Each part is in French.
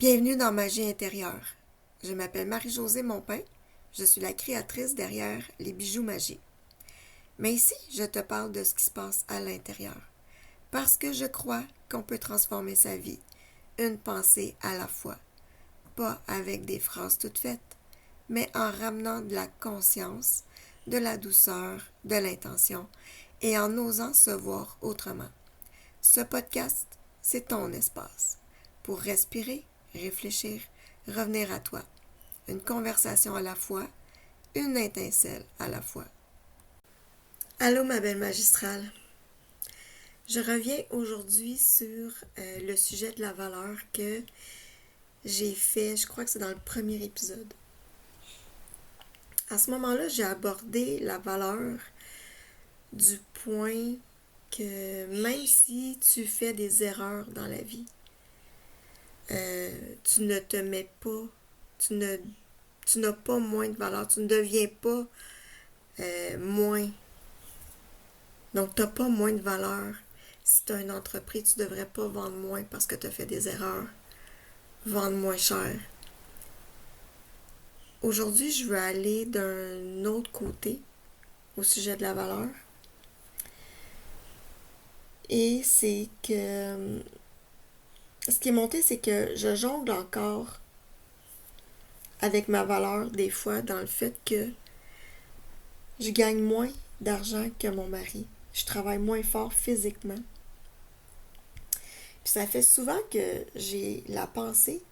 Bienvenue dans Magie intérieure. Je m'appelle Marie-Josée Monpin. Je suis la créatrice derrière les bijoux magiques. Mais ici, je te parle de ce qui se passe à l'intérieur. Parce que je crois qu'on peut transformer sa vie, une pensée à la fois. Pas avec des phrases toutes faites, mais en ramenant de la conscience, de la douceur, de l'intention et en osant se voir autrement. Ce podcast, c'est ton espace pour respirer, réfléchir, revenir à toi. Une conversation à la fois, une étincelle à la fois. Allô ma belle magistrale. Je reviens aujourd'hui sur le sujet de la valeur que j'ai fait, je crois que c'est dans le premier épisode. À ce moment-là, j'ai abordé la valeur du point que même si tu fais des erreurs dans la vie, tu ne te mets pas, tu n'as pas moins de valeur, tu ne deviens pas moins. Donc, tu n'as pas moins de valeur. Si tu as une entreprise, tu ne devrais pas vendre moins parce que tu as fait des erreurs. Vendre moins cher. Aujourd'hui, je veux aller d'un autre côté au sujet de la valeur. Et c'est que ce qui est monté, c'est que je jongle encore avec ma valeur des fois dans le fait que je gagne moins d'argent que mon mari. Je travaille moins fort physiquement. Puis ça fait souvent que j'ai la pensée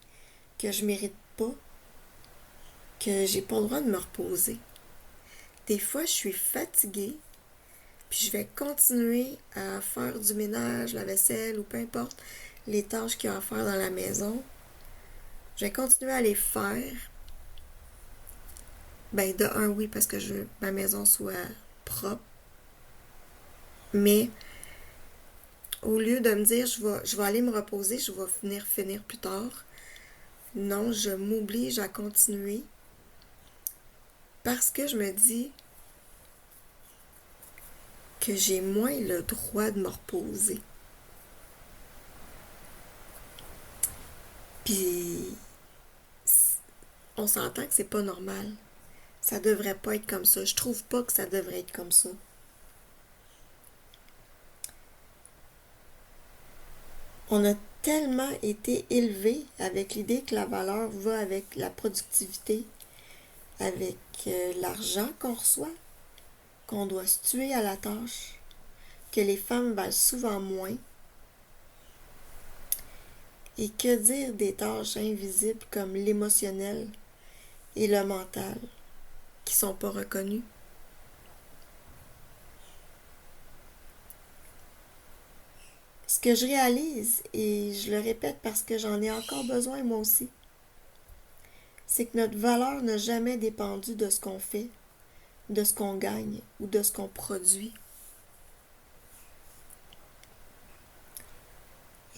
que je mérite pas, que j'ai pas le droit de me reposer. Des fois, je suis fatiguée, puis je vais continuer à faire du ménage, la vaisselle ou peu importe les tâches qu'il y a à faire dans la maison. Je vais continuer à les faire. Ben, de un, oui, parce que je veux que ma maison soit propre. Mais au lieu de me dire je vais aller me reposer, je vais finir plus tard, non, je m'oblige à continuer parce que je me dis que j'ai moins le droit de me reposer. Puis on s'entend que c'est pas normal. Ça devrait pas être comme ça. Je trouve pas que ça devrait être comme ça. On a tellement été élevés avec l'idée que la valeur va avec la productivité, avec l'argent qu'on reçoit, qu'on doit se tuer à la tâche, que les femmes valent souvent moins. Et que dire des tâches invisibles comme l'émotionnel et le mental qui sont pas reconnues? Ce que je réalise, et je le répète parce que j'en ai encore besoin moi aussi, c'est que notre valeur n'a jamais dépendu de ce qu'on fait, de ce qu'on gagne ou de ce qu'on produit.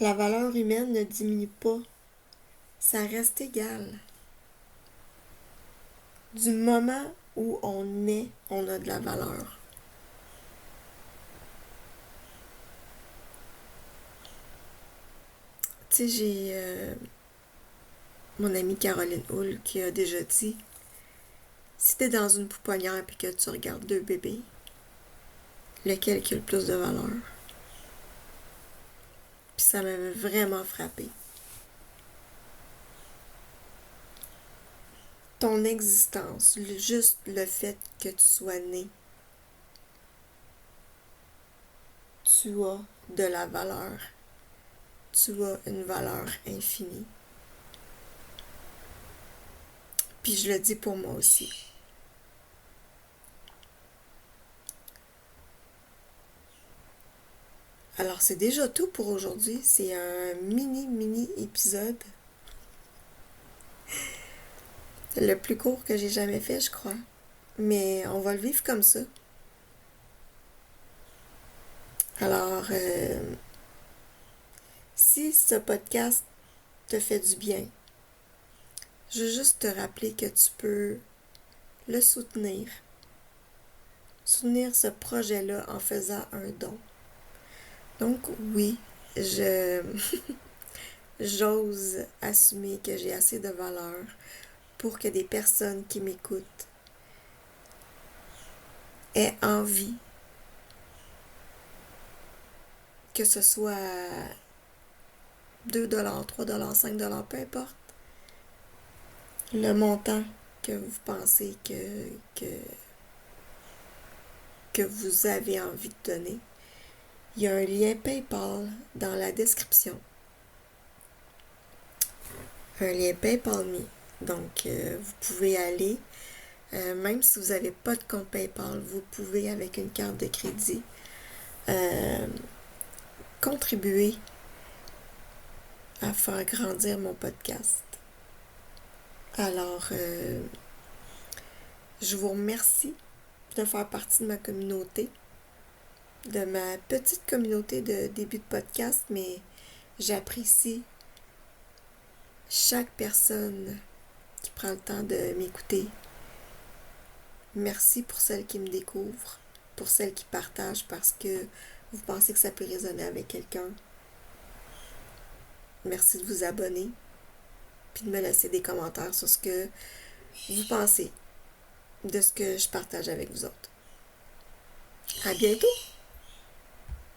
La valeur humaine ne diminue pas, ça reste égal. Du moment où on est, on a de la valeur. Tu sais, j'ai mon amie Caroline Hull qui a déjà dit, si t'es dans une pouponnière et que tu regardes deux bébés, lequel qui a le plus de valeur? Puis ça m'avait vraiment frappé. Ton existence, juste le fait que tu sois né, tu as de la valeur. Tu as une valeur infinie. Puis je le dis pour moi aussi. Alors c'est déjà tout pour aujourd'hui. C'est un mini épisode. C'est le plus court que j'ai jamais fait, je crois. Mais on va le vivre comme ça. Alors, si ce podcast te fait du bien, je veux juste te rappeler que tu peux le soutenir. Soutenir ce projet-là en faisant un don. Donc oui, je j'ose assumer que j'ai assez de valeur pour que des personnes qui m'écoutent aient envie, que ce soit 2 3 5 peu importe le montant que vous pensez que vous avez envie de donner. Il y a un lien PayPal dans la description. Un lien PayPal Me. Donc, vous pouvez aller, même si vous n'avez pas de compte PayPal, vous pouvez, avec une carte de crédit, contribuer à faire grandir mon podcast. Alors, je vous remercie de faire partie de ma communauté, de ma petite communauté de début de podcast, mais j'apprécie chaque personne qui prend le temps de m'écouter. Merci pour celles qui me découvrent, pour celles qui partagent parce que vous pensez que ça peut résonner avec quelqu'un. Merci de vous abonner, puis de me laisser des commentaires sur ce que vous pensez de ce que je partage avec vous autres. À bientôt!